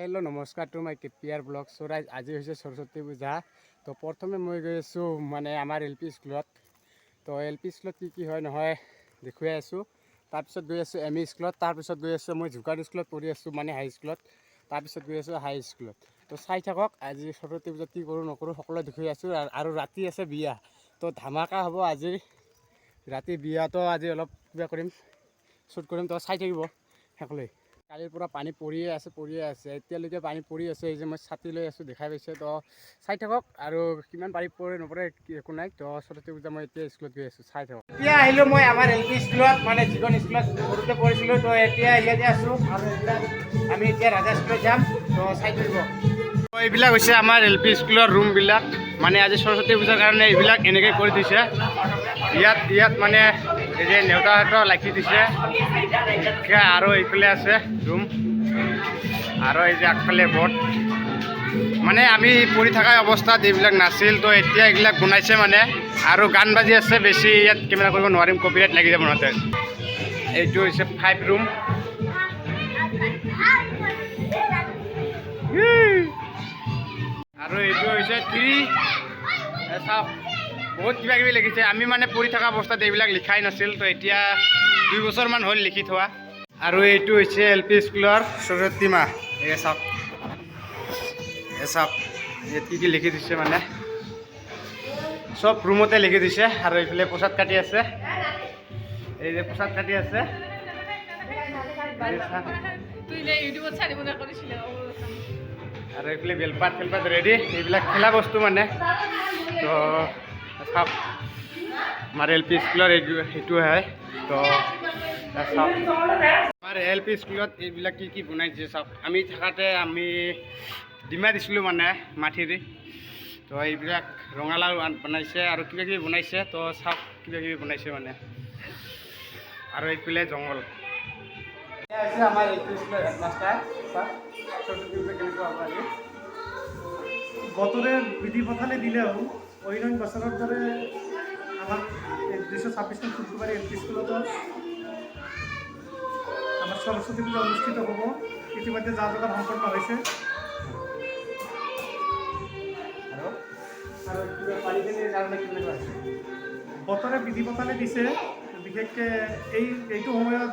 Hello नमस्कार to my KPR blog so rise आज सरस्वती पूजा तो प्रथमे मैं गई आसो माने आमार एल पी स्कूलत तो एल पी स्कूलत की है नहय देखुवाई आसो तारपिছত गई आसो एम इ स्कूलत तारपिছত गई आसो मैं झुकार स्कूलत पढ़ी आसो माने हाई स्कूलत तारपिছত गई आसो हाई स्कूलत तो चाई थाকক आज सरस्वती पूजा की करूँ नकरूँ सकलो देखुवाई आसो और राति आछे बिया तो धामाका हब आज राति बिया तो आज अलप किबा करिम शुट करिम तो चाई थाकिब सकलोई কালিৰ পৰা পানী পৰিয়ে আছে এতিয়ালৈকে পানী পৰি আছে এই যে মই ছাতি লৈ আছোঁ দেখাই পাইছে তো চাই থাকক আৰু কিমান পানী পৰে নপৰে একো নাই তো সৰস্বতী পূজা মই এতিয়া স্কুলত গৈ আছোঁ চাই থাকক এতিয়া আহিলোঁ মই আমাৰ এল পি স্কুলত মানে যিখন স্কুলত সৰুতে পঢ়িছিলোঁ তো এতিয়া ইয়াতে আছোঁ আৰু আমি এতিয়া ৰাজা স্কুলত যাম তো চাই থাকিব তো এইবিলাক হৈছে আমাৰ এল পি স্কুলৰ ৰুমবিলাক মানে আজি সৰস্বতী পূজাৰ কাৰণে এইবিলাক এনেকৈ কৰি দিছে ইয়াত মানে এই যে নেওতাহঁতৰ লাখি দিছে আৰু এইফালে আছে ৰুম আৰু এই যে আগফালে বৰ্ড মানে আমি পঢ়ি থকা অৱস্থাত এইবিলাক নাছিল তো এতিয়া এইবিলাক বনাইছে মানে আৰু গান বাজি আছে বেছি ইয়াত কেমেৰা কৰিব নোৱাৰিম কপিৰাইট লাগি যাব নহতে এইটো হৈছে 5 ৰুম আৰু এইটো হৈছে 3 চাওক বহুত কিবা কিবি লিখিছে আমি মানে পঢ়ি থকা অৱস্থাত এইবিলাক লিখাই নাছিল তো এতিয়া 2 বছৰমান হ'ল লিখি থোৱা আৰু এইটো হৈছে এল পি স্কুলৰ সৰস্বতী মা এই চাওক ইয়াত কি লিখি দিছে মানে সব ৰুমতে লিখি দিছে আৰু এইফালে প্ৰসাদ কাটি আছে এই যে প্ৰসাদ কাটি আছে আৰু এইফালে বেলপাত ৰেডি এইবিলাক খেলা বস্তু মানে তো চাওক আমাৰ এল পি স্কুলৰ এইটো হয় তো চাওক আমাৰ এল পি স্কুলত এইবিলাক কি বনাইছে চাওক আমি থাকাতে আমি ডিমা দিছিলোঁ মানে মাটিৰে তো এইবিলাক ৰঙালাও বনাইছে আৰু কিবা কিবি বনাইছে তো চাওক কিবা কিবি বনাইছে মানে আৰু এইফালে জংঘল আছে আমাৰ এল পি স্কুলৰ হেডমাষ্টাৰ সৰস্বতী পূজা কেনেকুৱা হ'ব আজি বতরে বিধি পথালে দিলেও অন্য বছরের ধরে আমার 226 নং শুক্রবারে এল পি স্কুলত আমার সরস্বতী পূজা অনুষ্ঠিত হব ইতিমধ্যে যা যোগান সম্পন্ন হয়েছে বতরে বিধি পথালে দিছে বিশেষকৈ এইটো সময়ত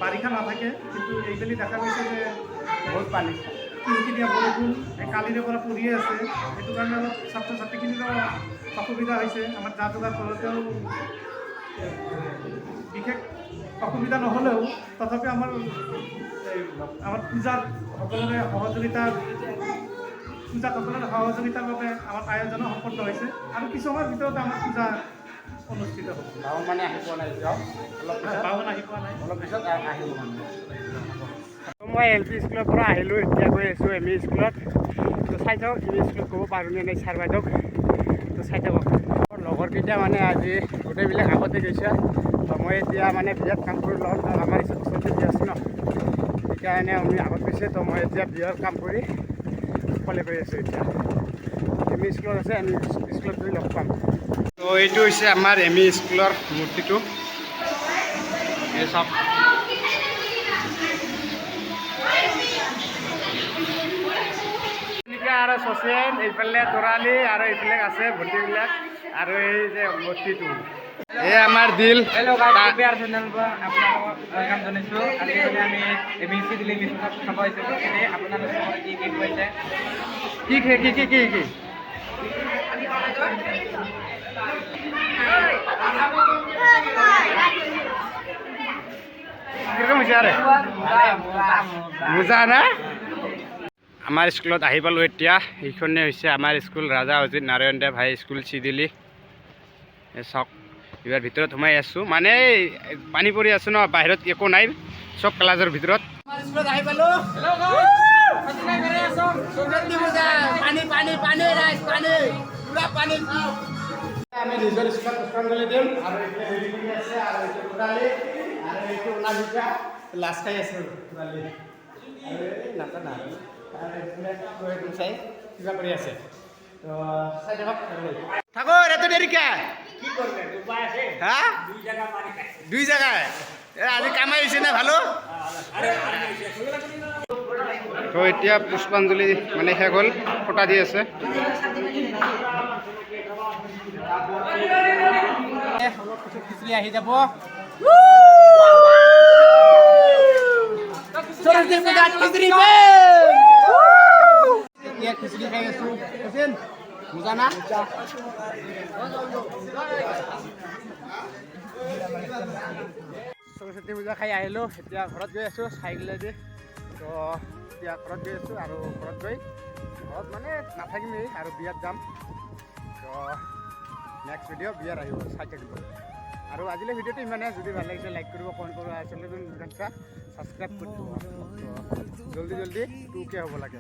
বাৰিষা নাথাকে কিন্তু এইবেলি দেখা গৈছে যে বহুত পানী কিনকিনীয়া বৰষুণ কালিৰে পৰা পৰিয়ে আছে সেইটো কাৰণে অলপ ছাত্ৰ ছাত্ৰীখিনিৰো অসুবিধা হৈছে আমাৰ যা যোগাৰ কৰোঁতেও বিশেষ অসুবিধা নহ'লেও তথাপি আমাৰ পূজাত সকলোৰে সহযোগিতাৰ বাবে আমাৰ আয়োজনো সম্পন্ন হৈছে আৰু কিছু সময়ৰ ভিতৰতে আমাৰ পূজা অনুষ্ঠিত হ'ব বাহন মানে আহি পোৱা নাই বাহন আহি পোৱা নাই অলপ পিছত আহিব মানে মই এল পি স্কুলৰ পৰা আহিলোঁ এতিয়া গৈ আছোঁ এম ই স্কুলত তো চাই থাকক এম ই স্কুলত ক'ব পাৰোঁনে নাই ছাৰ বাইদেউক তো চাই থাকক লগৰকেইটা মানে আজি গোটেইবিলাক আগতে গৈছে তো মই এতিয়া মানে বিয়াত কাম কৰি লওঁ আমাৰ ওচৰতে বিয়া আছে ন সেইকাৰণে আমি আগত গৈছে তো মই এতিয়া বিয়াৰ কাম কৰি অকলে গৈ আছোঁ এতিয়া এম ই স্কুলত আছে এম ই স্কুলত গৈ লগ পাম তো এইটো হৈছে আমাৰ এম ই স্কুলৰ মূৰ্তিটো এই চাওক আৰু চচেন এইফালে তৰালি আৰু এইফালে আছে ভৰ্তিবিলাক আৰু এই যে মূৰ্তিটো এই আমাৰ দিল কেপিআৰ চেনেল পৰা আপোনালোকক ৱেলকাম জনাইছোঁ আজি মানে আমি ABC দিল্লী মিছনত খাব আহিছোঁ গতিকে আপোনালোকে কি খুৱাইছে কি কিৰকম হয়েছে আৰে মজা না আমাৰ স্কুলত আহি পালোঁ এতিয়া এইখনে হৈছে আমাৰ স্কুল ৰাজা অজিত নাৰায়ণ দেৱ হাই স্কুল চিদিলি চাওক এইবাৰ ভিতৰত সোমাই আছোঁ মানে পানী পৰি আছোঁ ন বাহিৰত একো নাই চব ক্লাছৰ ভিতৰত স্কুলত আহি পালোঁ আমি নিজৰ স্কুলত পুষ্পাঞ্জলি দিম আৰু লাষ্ট খাই আছোঁ নাজানা চাই কিবা কৰি আছে চাই থাকক থাকো এত দেৰিকে কি করবে উপায় আছে হ্যাঁ দুই জায়গায় আজি কামাই হইছে না ভালো তো এতিয়া পুষ্পাঞ্জলি মানে শেষ হ'ল, ফটা দি আছে। খিচিৰি আহি যাব। সৰস্বতী পূজাত খিচিৰি এতিয়া খিচিৰি খাই আছো। মজা না? সৰস্বতী পূজা খাই আহিলোঁ, এতিয়া ঘৰত গৈ আছোঁ চাইকেলেদি। তো এতিয়া ঘৰত গৈ আছোঁ আৰু ঘৰত মানে নাথাকিমেই আৰু বিয়াত যাম। তো নেক্সট ভিডিঅ' বিয়াৰ আহিব, চাই থাকিব। আৰু আজিলৈ ভিডিঅ'টো ইমানে। যদি ভাল লাগিছে লাইক কৰিব, কমেণ্ট কৰিব, চেনেলটো ছাবস্ক্ৰাইব কৰি দিব। তো জলদি 2K হ'ব লাগে।